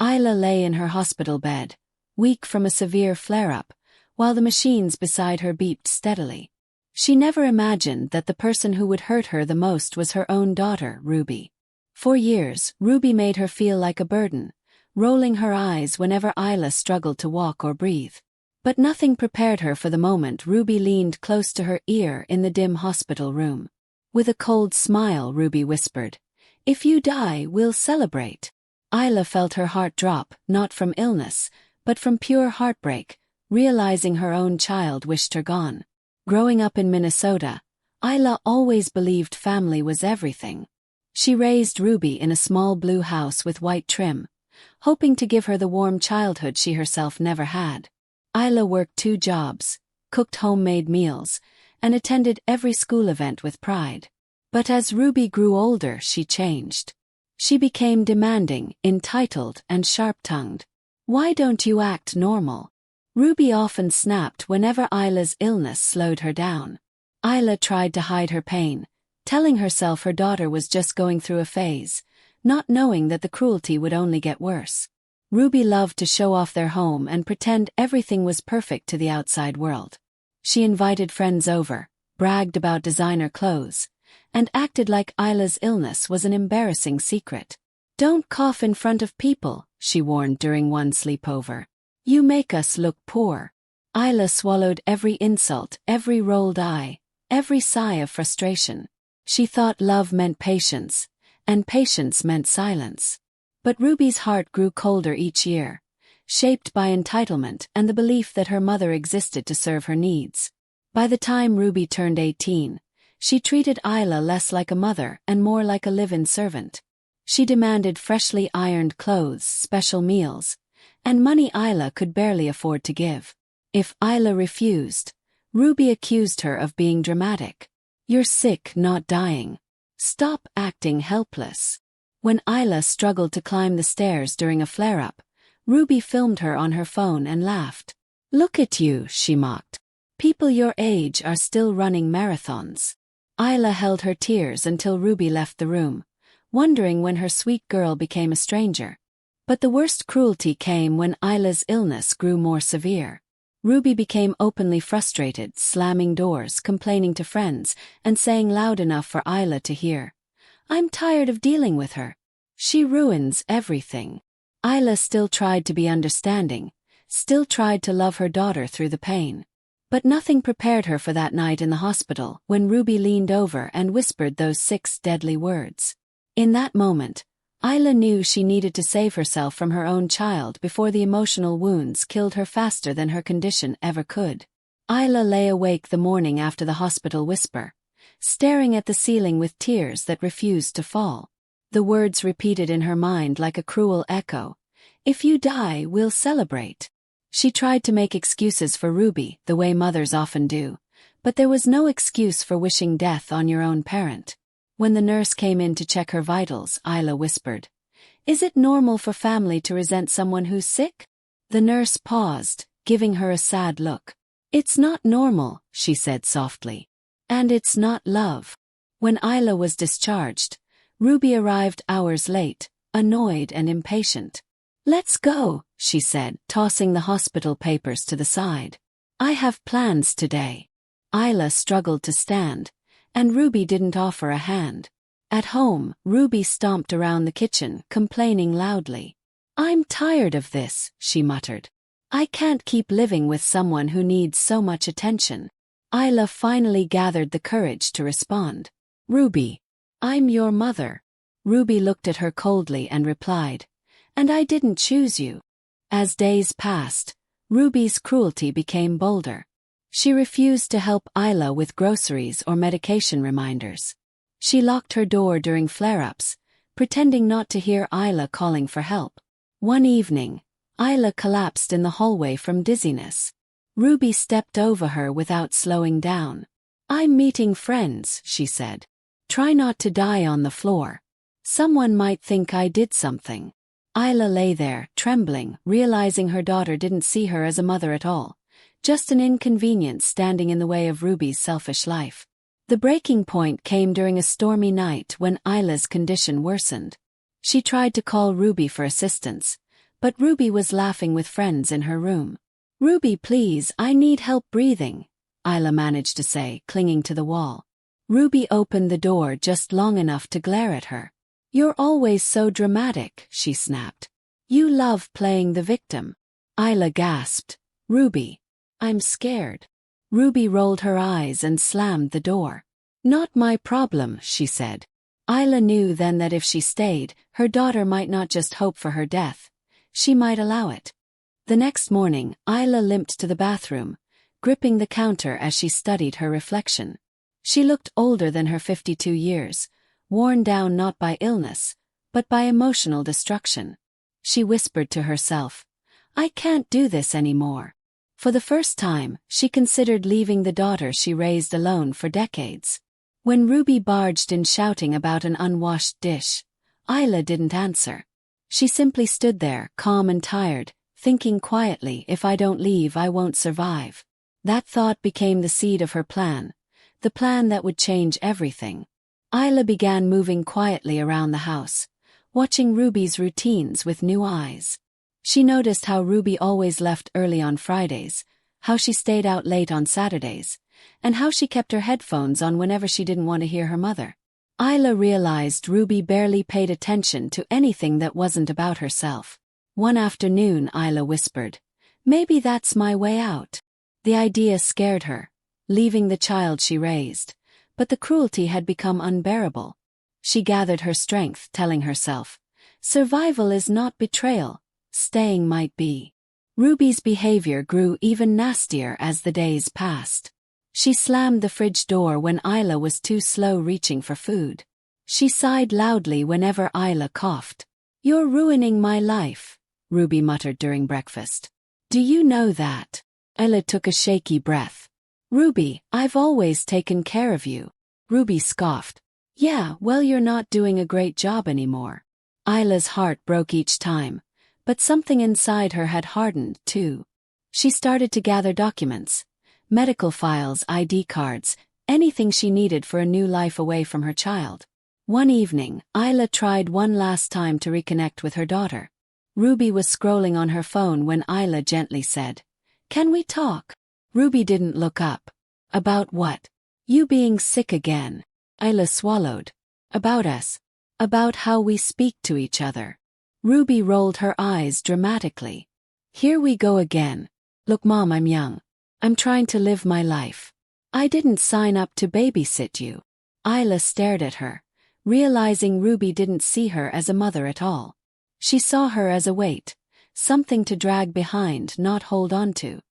Isla lay in her hospital bed, weak from a severe flare-up, while the machines beside her beeped steadily. She never imagined that the person who would hurt her the most was her own daughter, Ruby. For years, Ruby made her feel like a burden, rolling her eyes whenever Isla struggled to walk or breathe. But nothing prepared her for the moment Ruby leaned close to her ear in the dim hospital room. With a cold smile, Ruby whispered, "If you die, we'll celebrate." Isla felt her heart drop, not from illness, but from pure heartbreak, realizing her own child wished her gone. Growing up in Minnesota, Isla always believed family was everything. She raised Ruby in a small blue house with white trim, hoping to give her the warm childhood she herself never had. Isla worked 2 jobs, cooked homemade meals, and attended every school event with pride. But as Ruby grew older, she changed. She became demanding, entitled, and sharp-tongued. "Why don't you act normal?" Ruby often snapped whenever Isla's illness slowed her down. Isla tried to hide her pain, telling herself her daughter was just going through a phase, not knowing that the cruelty would only get worse. Ruby loved to show off their home and pretend everything was perfect to the outside world. She invited friends over, bragged about designer clothes, and acted like Isla's illness was an embarrassing secret. "Don't cough in front of people," she warned during one sleepover. "You make us look poor." Isla swallowed every insult, every rolled eye, every sigh of frustration. She thought love meant patience, and patience meant silence. But Ruby's heart grew colder each year, shaped by entitlement and the belief that her mother existed to serve her needs. By the time Ruby turned 18, she treated Isla less like a mother and more like a live-in servant. She demanded freshly ironed clothes, special meals, and money Isla could barely afford to give. If Isla refused, Ruby accused her of being dramatic. "You're sick, not dying. Stop acting helpless." When Isla struggled to climb the stairs during a flare-up, Ruby filmed her on her phone and laughed. "Look at you," she mocked. "People your age are still running marathons." Isla held her tears until Ruby left the room, wondering when her sweet girl became a stranger. But the worst cruelty came when Isla's illness grew more severe. Ruby became openly frustrated, slamming doors, complaining to friends, and saying loud enough for Isla to hear, "I'm tired of dealing with her. She ruins everything." Isla still tried to be understanding, still tried to love her daughter through the pain. But nothing prepared her for that night in the hospital when Ruby leaned over and whispered those 6 deadly words. In that moment, Isla knew she needed to save herself from her own child before the emotional wounds killed her faster than her condition ever could. Isla lay awake the morning after the hospital whisper, staring at the ceiling with tears that refused to fall. The words repeated in her mind like a cruel echo, "If you die, we'll celebrate." She tried to make excuses for Ruby, the way mothers often do, but there was no excuse for wishing death on your own parent. When the nurse came in to check her vitals, Isla whispered, "Is it normal for family to resent someone who's sick?" The nurse paused, giving her a sad look. "It's not normal," she said softly. "And it's not love." When Isla was discharged, Ruby arrived hours late, annoyed and impatient. "Let's go," she said, tossing the hospital papers to the side. "I have plans today." Isla struggled to stand, and Ruby didn't offer a hand. At home, Ruby stomped around the kitchen, complaining loudly. "I'm tired of this," she muttered. "I can't keep living with someone who needs so much attention." Isla finally gathered the courage to respond. "Ruby, I'm your mother." Ruby looked at her coldly and replied, "And I didn't choose you." As days passed, Ruby's cruelty became bolder. She refused to help Isla with groceries or medication reminders. She locked her door during flare-ups, pretending not to hear Isla calling for help. One evening, Isla collapsed in the hallway from dizziness. Ruby stepped over her without slowing down. "I'm meeting friends," she said. "Try not to die on the floor. Someone might think I did something." Isla lay there, trembling, realizing her daughter didn't see her as a mother at all, just an inconvenience standing in the way of Ruby's selfish life. The breaking point came during a stormy night when Isla's condition worsened. She tried to call Ruby for assistance, but Ruby was laughing with friends in her room. "Ruby, please, I need help breathing," Isla managed to say, clinging to the wall. Ruby opened the door just long enough to glare at her. "You're always so dramatic," she snapped. "You love playing the victim." Isla gasped. "Ruby, I'm scared." Ruby rolled her eyes and slammed the door. "Not my problem," she said. Isla knew then that if she stayed, her daughter might not just hope for her death, she might allow it. The next morning, Isla limped to the bathroom, gripping the counter as she studied her reflection. She looked older than her 52 years, worn down not by illness, but by emotional destruction. She whispered to herself, "I can't do this anymore." For the first time, she considered leaving the daughter she raised alone for decades. When Ruby barged in shouting about an unwashed dish, Isla didn't answer. She simply stood there, calm and tired, thinking quietly, "If I don't leave, I won't survive." That thought became the seed of her plan, the plan that would change everything. Isla began moving quietly around the house, watching Ruby's routines with new eyes. She noticed how Ruby always left early on Fridays, how she stayed out late on Saturdays, and how she kept her headphones on whenever she didn't want to hear her mother. Isla realized Ruby barely paid attention to anything that wasn't about herself. One afternoon, Isla whispered, "Maybe that's my way out." The idea scared her, leaving the child she raised, but the cruelty had become unbearable. She gathered her strength, telling herself, "Survival is not betrayal, staying might be." Ruby's behavior grew even nastier as the days passed. She slammed the fridge door when Isla was too slow reaching for food. She sighed loudly whenever Isla coughed. "You're ruining my life," Ruby muttered during breakfast. "Do you know that?" Isla took a shaky breath. "Ruby, I've always taken care of you." Ruby scoffed. "Yeah, well, you're not doing a great job anymore." Isla's heart broke each time, but something inside her had hardened, too. She started to gather documents, medical files, ID cards, anything she needed for a new life away from her child. One evening, Isla tried one last time to reconnect with her daughter. Ruby was scrolling on her phone when Isla gently said, "Can we talk?" Ruby didn't look up. "About what?" "You being sick again." Isla swallowed. "About us. About how we speak to each other." Ruby rolled her eyes dramatically. "Here we go again. Look, Mom, I'm young. I'm trying to live my life. I didn't sign up to babysit you." Isla stared at her, realizing Ruby didn't see her as a mother at all. She saw her as a weight, something to drag behind, not hold on to.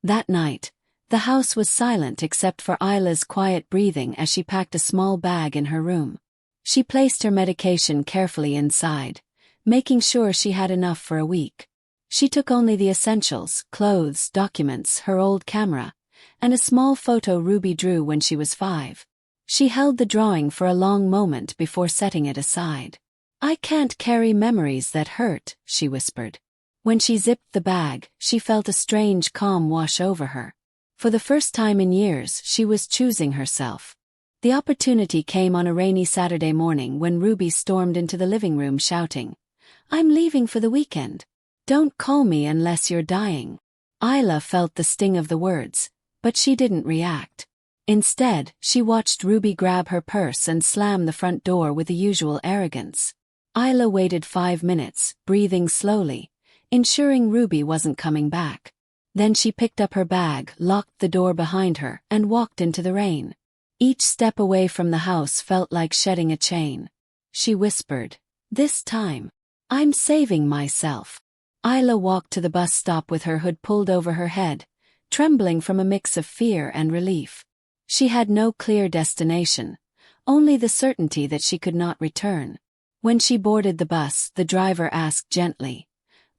That night, the house was silent except for Isla's quiet breathing as she packed a small bag in her room. She placed her medication carefully inside, making sure she had enough for a week. She took only the essentials: clothes, documents, her old camera, and a small photo Ruby drew when she was 5. She held the drawing for a long moment before setting it aside. "I can't carry memories that hurt," she whispered. When she zipped the bag, she felt a strange calm wash over her. For the first time in years, she was choosing herself. The opportunity came on a rainy Saturday morning when Ruby stormed into the living room shouting, "I'm leaving for the weekend. Don't call me unless you're dying." Isla felt the sting of the words, but she didn't react. Instead, she watched Ruby grab her purse and slam the front door with the usual arrogance. Isla waited 5 minutes, breathing slowly, ensuring Ruby wasn't coming back. Then she picked up her bag, locked the door behind her, and walked into the rain. Each step away from the house felt like shedding a chain. She whispered, "This time, I'm saving myself." Isla walked to the bus stop with her hood pulled over her head, trembling from a mix of fear and relief. She had no clear destination, only the certainty that she could not return. When she boarded the bus, the driver asked gently,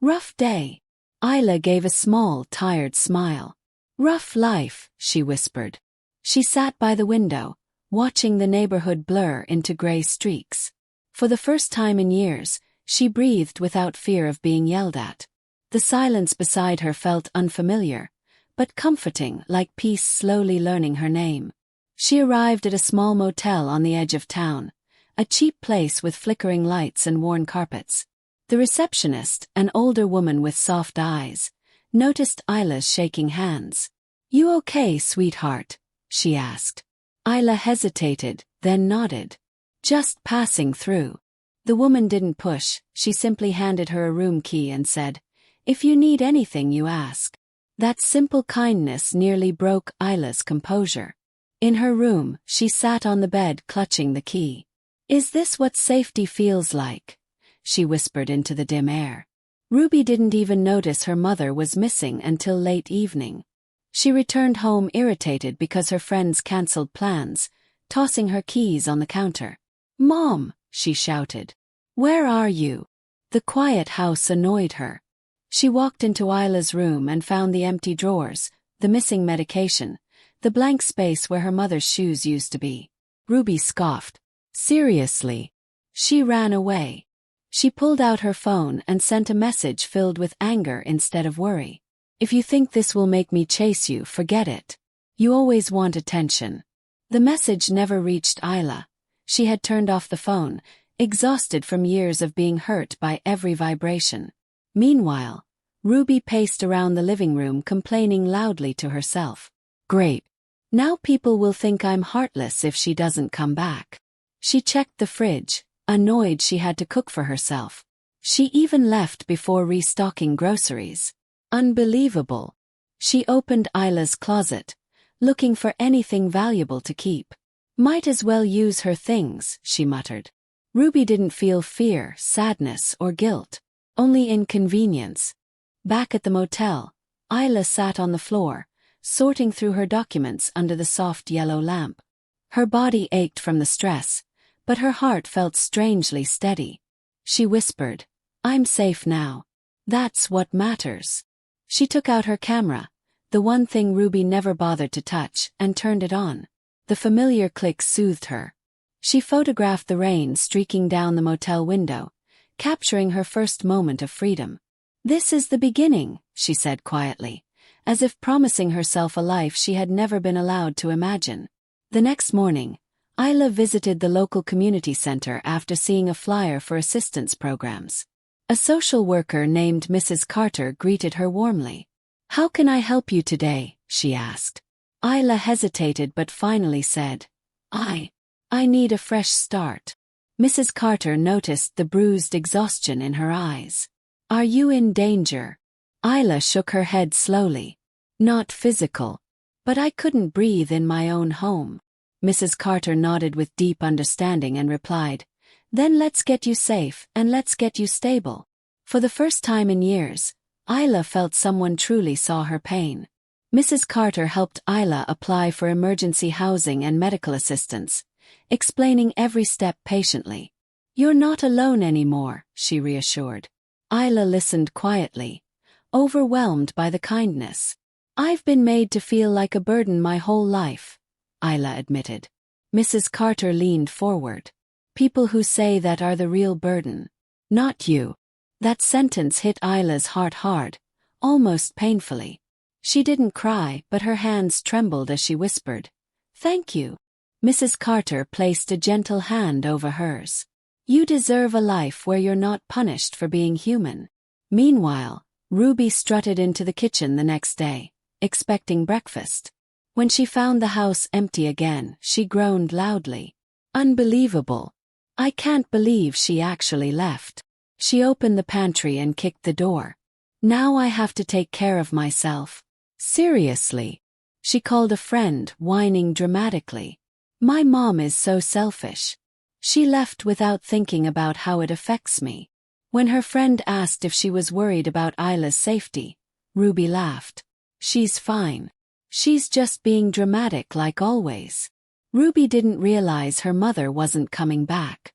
"Rough day?" Isla gave a small, tired smile. "Rough life," she whispered. She sat by the window, watching the neighborhood blur into gray streaks. For the first time in years, she breathed without fear of being yelled at. The silence beside her felt unfamiliar, but comforting, like peace slowly learning her name. She arrived at a small motel on the edge of town, a cheap place with flickering lights and worn carpets. The receptionist, an older woman with soft eyes, noticed Isla's shaking hands. "You okay, sweetheart?" she asked. Isla hesitated, then nodded. "Just passing through." The woman didn't push, she simply handed her a room key and said, "If you need anything, you ask." That simple kindness nearly broke Isla's composure. In her room, she sat on the bed clutching the key. "Is this what safety feels like?" she whispered into the dim air. Ruby didn't even notice her mother was missing until late evening. She returned home irritated because her friends cancelled plans, tossing her keys on the counter. "Mom!" she shouted. "Where are you?" The quiet house annoyed her. She walked into Isla's room and found the empty drawers, the missing medication, the blank space where her mother's shoes used to be. Ruby scoffed. "Seriously?" She ran away. She pulled out her phone and sent a message filled with anger instead of worry. "If you think this will make me chase you, forget it. You always want attention." The message never reached Isla. She had turned off the phone, exhausted from years of being hurt by every vibration. Meanwhile, Ruby paced around the living room complaining loudly to herself. "Great. Now people will think I'm heartless if she doesn't come back." She checked the fridge, annoyed she had to cook for herself. She even left before restocking groceries. Unbelievable. She opened Isla's closet, looking for anything valuable to keep. "Might as well use her things," she muttered. Ruby didn't feel fear, sadness, or guilt, only inconvenience. Back at the motel, Isla sat on the floor, sorting through her documents under the soft yellow lamp. Her body ached from the stress, but her heart felt strangely steady. She whispered, "I'm safe now. That's what matters." She took out her camera, the one thing Ruby never bothered to touch, and turned it on. The familiar click soothed her. She photographed the rain streaking down the motel window, capturing her first moment of freedom. "This is the beginning," she said quietly, as if promising herself a life she had never been allowed to imagine. The next morning, Isla visited the local community center after seeing a flyer for assistance programs. A social worker named Mrs. Carter greeted her warmly. "How can I help you today?" she asked. Isla hesitated but finally said, I need a fresh start." Mrs. Carter noticed the bruised exhaustion in her eyes. "Are you in danger?" Isla shook her head slowly. "Not physical. But I couldn't breathe in my own home." Mrs. Carter nodded with deep understanding and replied, "Then let's get you safe and let's get you stable." For the first time in years, Isla felt someone truly saw her pain. Mrs. Carter helped Isla apply for emergency housing and medical assistance, explaining every step patiently. "You're not alone anymore," she reassured. Isla listened quietly, overwhelmed by the kindness. "I've been made to feel like a burden my whole life," Isla admitted. Mrs. Carter leaned forward. "People who say that are the real burden. Not you." That sentence hit Isla's heart hard, almost painfully. She didn't cry, but her hands trembled as she whispered, "Thank you." Mrs. Carter placed a gentle hand over hers. "You deserve a life where you're not punished for being human." Meanwhile, Ruby strutted into the kitchen the next day, expecting breakfast. When she found the house empty again, she groaned loudly. "Unbelievable. I can't believe she actually left." She opened the pantry and kicked the door. "Now I have to take care of myself." "Seriously?" She called a friend, whining dramatically. "My mom is so selfish. She left without thinking about how it affects me." When her friend asked if she was worried about Isla's safety, Ruby laughed. "She's fine. She's just being dramatic like always." Ruby didn't realize her mother wasn't coming back.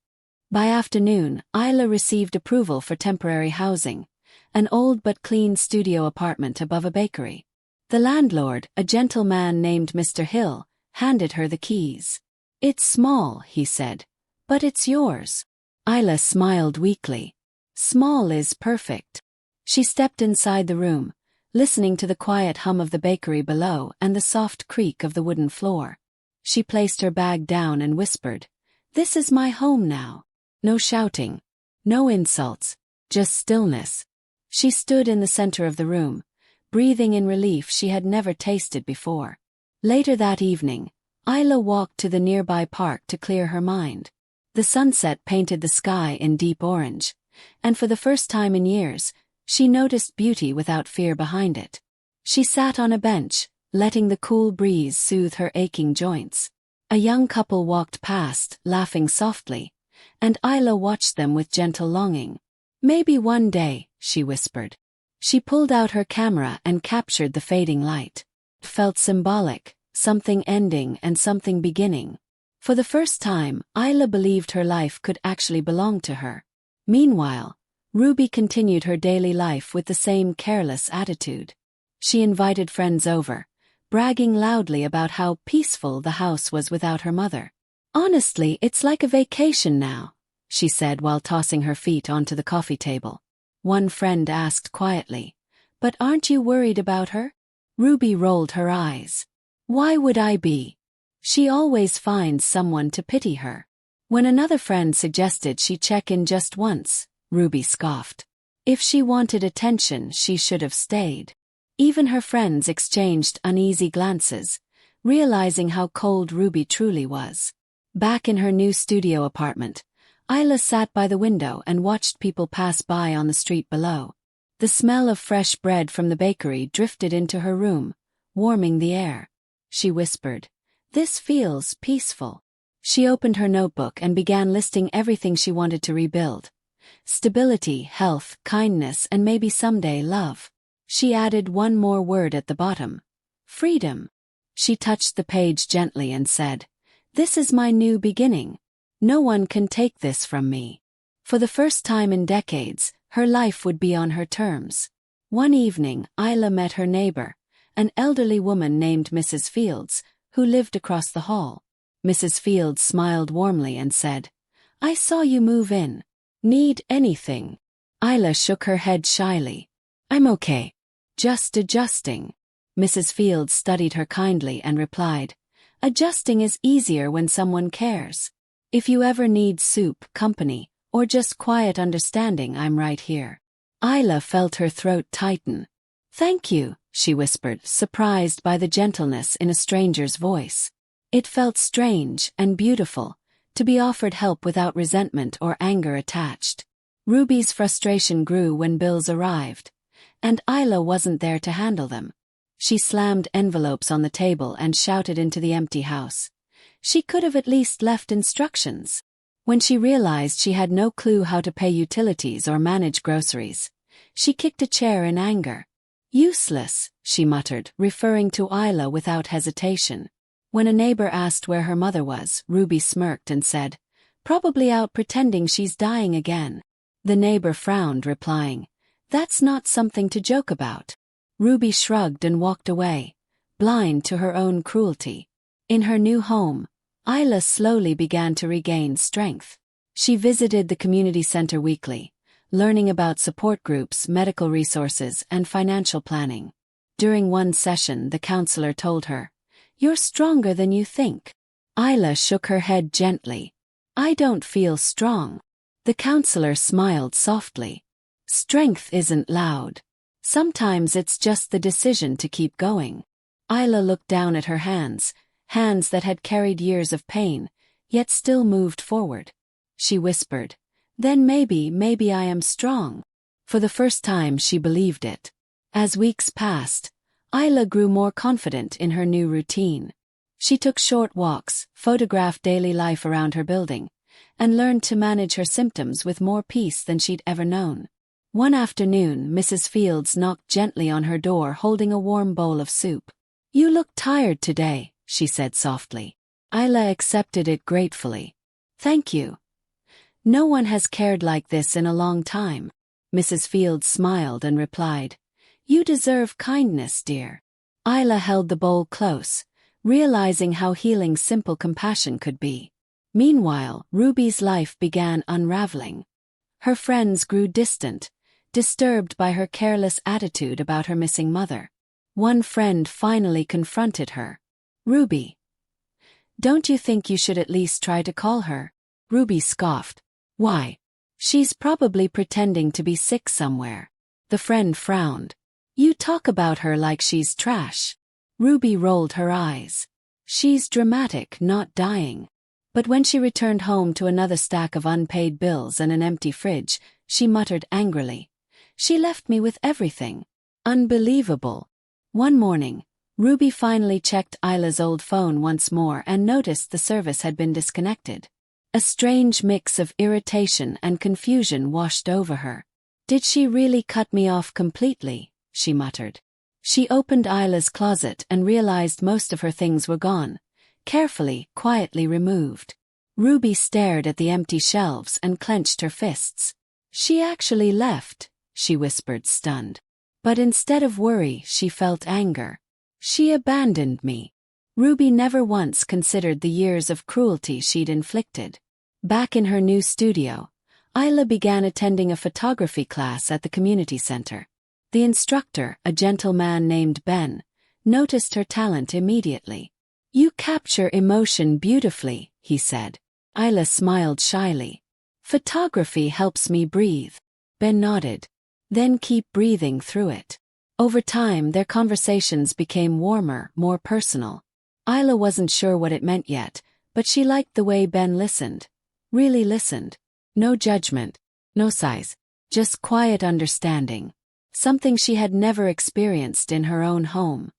By afternoon, Isla received approval for temporary housing, an old but clean studio apartment above a bakery. The landlord, a gentleman named Mr. Hill, handed her the keys. "It's small," he said, "but it's yours." Isla smiled weakly. "Small is perfect." She stepped inside the room, listening to the quiet hum of the bakery below and the soft creak of the wooden floor. She placed her bag down and whispered, "This is my home now. No shouting. No insults. Just stillness. She stood in the center of the room, breathing in relief she had never tasted before. Later that evening, Isla walked to the nearby park to clear her mind. The sunset painted the sky in deep orange, and for the first time in years, she noticed beauty without fear behind it. She sat on a bench, letting the cool breeze soothe her aching joints. A young couple walked past, laughing softly, and Isla watched them with gentle longing. "Maybe one day," she whispered. She pulled out her camera and captured the fading light. It felt symbolic, something ending and something beginning. For the first time, Isla believed her life could actually belong to her. Meanwhile, Ruby continued her daily life with the same careless attitude. She invited friends over, bragging loudly about how peaceful the house was without her mother. "Honestly, it's like a vacation now," she said while tossing her feet onto the coffee table. One friend asked quietly, "But aren't you worried about her?" Ruby rolled her eyes. "Why would I be? She always finds someone to pity her." When another friend suggested she check in just once, Ruby scoffed. If she wanted attention, she should have stayed. Even her friends exchanged uneasy glances, realizing how cold Ruby truly was. Back in her new studio apartment, Isla sat by the window and watched people pass by on the street below. The smell of fresh bread from the bakery drifted into her room, warming the air. She whispered, "This feels peaceful." She opened her notebook and began listing everything she wanted to rebuild. Stability, health, kindness, and maybe someday love. She added one more word at the bottom. Freedom. She touched the page gently and said, "This is my new beginning. No one can take this from me." For the first time in decades, her life would be on her terms. One evening, Isla met her neighbor, an elderly woman named Mrs. Fields, who lived across the hall. Mrs. Fields smiled warmly and said, "I saw you move in. Need anything?" Isla shook her head shyly. "I'm okay. Just adjusting." Mrs. Fields studied her kindly and replied, "Adjusting is easier when someone cares. If you ever need soup, company, or just quiet understanding, I'm right here." Isla felt her throat tighten. "Thank you," she whispered, surprised by the gentleness in a stranger's voice. It felt strange and beautiful, to be offered help without resentment or anger attached. Ruby's frustration grew when bills arrived, and Isla wasn't there to handle them. She slammed envelopes on the table and shouted into the empty house. She could have at least left instructions. When she realized she had no clue how to pay utilities or manage groceries, she kicked a chair in anger. "Useless," she muttered, referring to Isla without hesitation. When a neighbor asked where her mother was, Ruby smirked and said, "Probably out pretending she's dying again." The neighbor frowned, replying, "That's not something to joke about." Ruby shrugged and walked away, blind to her own cruelty. In her new home, Isla slowly began to regain strength. She visited the community center weekly, learning about support groups, medical resources, and financial planning. During one session, the counselor told her, "You're stronger than you think." Isla shook her head gently. "I don't feel strong." The counselor smiled softly. "Strength isn't loud. Sometimes it's just the decision to keep going." Isla looked down at her hands that had carried years of pain, yet still moved forward. She whispered, "Then maybe I am strong." For the first time she believed it. As weeks passed, Isla grew more confident in her new routine. She took short walks, photographed daily life around her building, and learned to manage her symptoms with more peace than she'd ever known. One afternoon, Mrs. Fields knocked gently on her door holding a warm bowl of soup. "You look tired today," she said softly. Isla accepted it gratefully. "Thank you. No one has cared like this in a long time." Mrs. Fields smiled and replied, "You deserve kindness, dear." Isla held the bowl close, realizing how healing simple compassion could be. Meanwhile, Ruby's life began unraveling. Her friends grew distant, disturbed by her careless attitude about her missing mother. One friend finally confronted her. "Ruby, don't you think you should at least try to call her?" Ruby scoffed. "Why? She's probably pretending to be sick somewhere. The friend frowned. You talk about her like she's trash. Ruby rolled her eyes. She's dramatic, not dying. But when she returned home to another stack of unpaid bills and an empty fridge, she muttered angrily. She left me with everything. Unbelievable. One morning, Ruby finally checked Isla's old phone once more and noticed the service had been disconnected. A strange mix of irritation and confusion washed over her. Did she really cut me off completely? She muttered. She opened Isla's closet and realized most of her things were gone, carefully, quietly removed. Ruby stared at the empty shelves and clenched her fists. She actually left, she whispered, stunned. But instead of worry, she felt anger. She abandoned me. Ruby never once considered the years of cruelty she'd inflicted. Back in her new studio, Isla began attending a photography class at the community center. The instructor, a gentleman named Ben, noticed her talent immediately. You capture emotion beautifully, he said. Isla smiled shyly. Photography helps me breathe. Ben nodded. Then keep breathing through it. Over time, their conversations became warmer, more personal. Isla wasn't sure what it meant yet, but she liked the way Ben listened. Really listened. No judgment, no sighs, just quiet understanding. Something she had never experienced in her own home.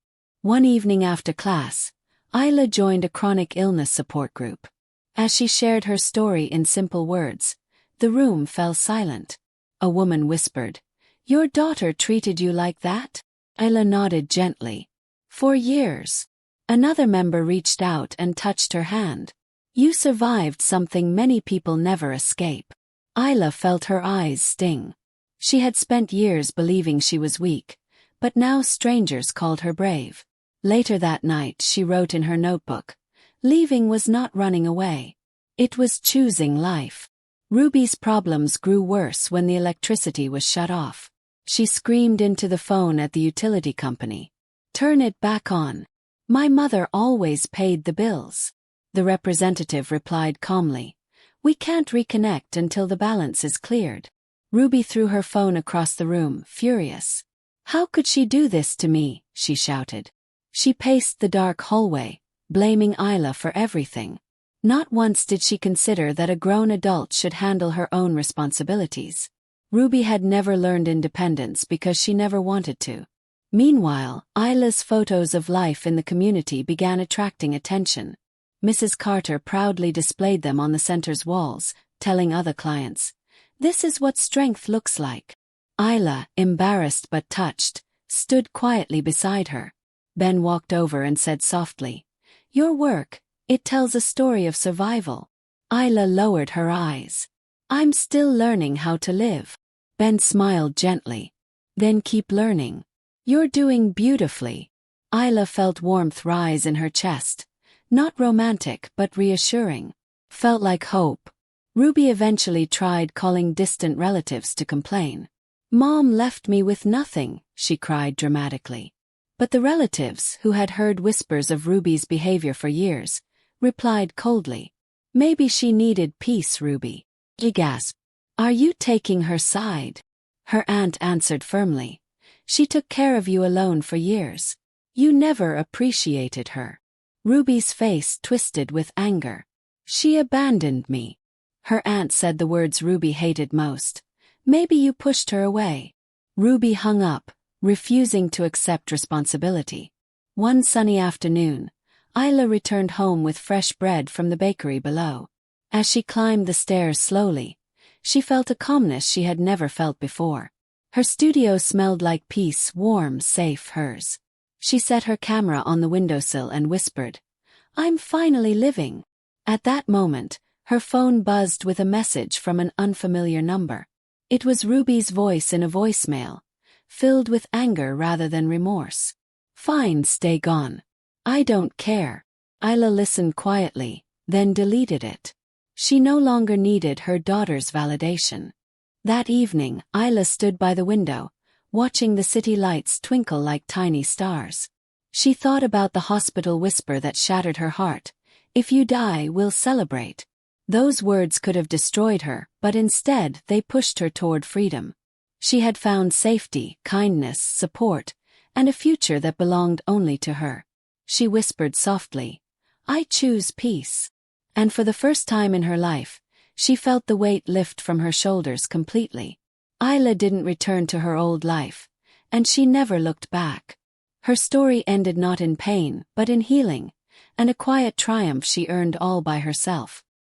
One evening after class, Isla joined a chronic illness support group. As she shared her story in simple words, the room fell silent. A woman whispered, "Your daughter treated you like that?" Isla nodded gently. "For years." Another member reached out and touched her hand. "You survived something many people never escape." Isla felt her eyes sting. She had spent years believing she was weak, but now strangers called her brave. Later that night she wrote in her notebook, "Leaving was not running away. It was choosing life." Ruby's problems grew worse when the electricity was shut off. She screamed into the phone at the utility company. "Turn it back on. My mother always paid the bills." The representative replied calmly, "We can't reconnect until the balance is cleared." Ruby threw her phone across the room, furious. "How could she do this to me?" she shouted. She paced the dark hallway, blaming Isla for everything. Not once did she consider that a grown adult should handle her own responsibilities. Ruby had never learned independence because she never wanted to. Meanwhile, Isla's photos of life in the community began attracting attention. Mrs. Carter proudly displayed them on the center's walls, telling other clients, "This is what strength looks like." Isla, embarrassed but touched, stood quietly beside her. Ben walked over and said softly, "Your work, it tells a story of survival." Isla lowered her eyes. "I'm still learning how to live." Ben smiled gently. "Then keep learning. You're doing beautifully." Isla felt warmth rise in her chest. Not romantic but reassuring. Felt like hope. Ruby eventually tried calling distant relatives to complain. "Mom left me with nothing," she cried dramatically. But the relatives, who had heard whispers of Ruby's behavior for years, replied coldly, "Maybe she needed peace, Ruby." She gasped. "Are you taking her side?" Her aunt answered firmly, "She took care of you alone for years. You never appreciated her." Ruby's face twisted with anger. "She abandoned me." Her aunt said the words Ruby hated most. "Maybe you pushed her away." Ruby hung up, refusing to accept responsibility. One sunny afternoon, Isla returned home with fresh bread from the bakery below. As she climbed the stairs slowly, she felt a calmness she had never felt before. Her studio smelled like peace, warm, safe, hers. She set her camera on the windowsill and whispered, "I'm finally living." At that moment, her phone buzzed with a message from an unfamiliar number. It was Ruby's voice in a voicemail, filled with anger rather than remorse. "Fine, stay gone. I don't care." Isla listened quietly, then deleted it. She no longer needed her daughter's validation. That evening, Isla stood by the window, watching the city lights twinkle like tiny stars. She thought about the hospital whisper that shattered her heart, "If you die, we'll celebrate." Those words could have destroyed her, but instead they pushed her toward freedom. She had found safety, kindness, support, and a future that belonged only to her. She whispered softly, "I choose peace." And for the first time in her life, she felt the weight lift from her shoulders completely. Isla didn't return to her old life, and she never looked back. Her story ended not in pain, but in healing, and a quiet triumph she earned all by herself.